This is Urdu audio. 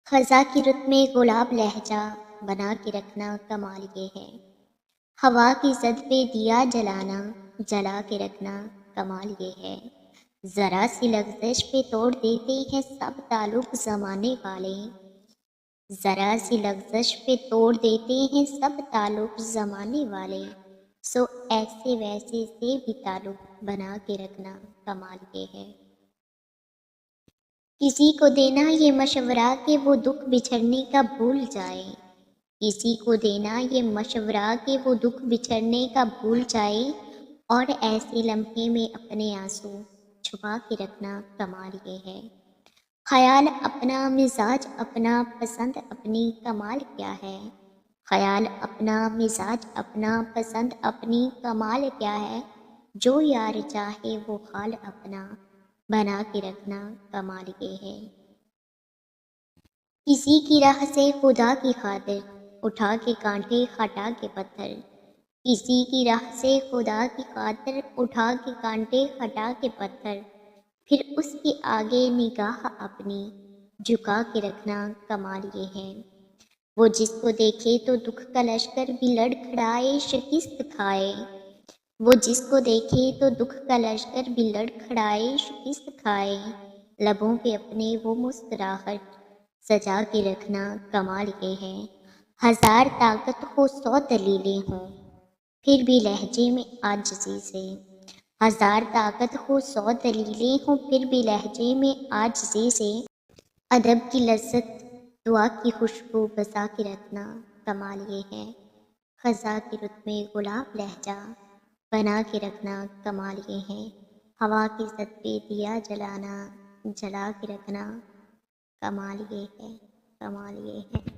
خزاں کی رت میں گلاب لہجہ بنا کے رکھنا کمال یہ ہے، ہوا کی زد پہ دیا جلانا جلا کے رکھنا کمال یہ ہے، ذرا سی لغزش پہ توڑ دیتے ہیں سب تعلق زمانے والے، ذرا سی لغزش پہ توڑ دیتے ہیں سب تعلق زمانے والے، سو ایسے ویسے سے بھی تعلق بنا کے رکھنا کمال یہ ہے۔ کسی کو دینا یہ مشورہ کہ وہ دکھ بچھڑنے کا بھول جائے، کسی کو دینا یہ مشورہ کہ وہ دکھ بچھڑنے کا بھول جائے، اور ایسے لمحے میں اپنے آنسو چھپا کے رکھنا کمال یہ ہے۔ خیال اپنا مزاج اپنا پسند اپنی کمال کیا ہے، خیال اپنا مزاج اپنا پسند اپنی کمال کیا ہے، جو یار چاہے وہ حال اپنا بنا کے رکھنا کمال یہ ہے۔ کسی کی راہ سے خدا کی خاطر اٹھا کے کانٹے ہٹا کے پتھر، کسی کی راہ سے خدا کی خاطر اٹھا کے کانٹے ہٹا کے پتھر، پھر اس کے آگے نگاہ اپنی جھکا کے رکھنا کمال یہ ہے۔ وہ جس کو دیکھے تو دکھ کا لشکر بھی لڑکھڑائے شکست کھائے، وہ جس کو دیکھے تو دکھ کا لشکر بھی لڑکھڑائے شکست کھائے، لبوں پہ اپنے وہ مسکراہٹ سجا کے رکھنا کمال یہ ہے۔ ہزار طاقت ہو سو دلیلیں ہوں پھر بھی لہجے میں عاجزی سے، ہزار طاقت ہو سو دلیلیں ہوں پھر بھی لہجے میں عاجزی سے، ادب کی لذت دعا کی خوشبو بسا کے رکھنا کمال یہ ہے۔ خزاں کی رت میں گلاب لہجہ بنا کے رکھنا کمال یہ ہے، ہوا کی زد پہ دیا جلانا جلا کے رکھنا کمال یہ ہے، کمال یہ ہے۔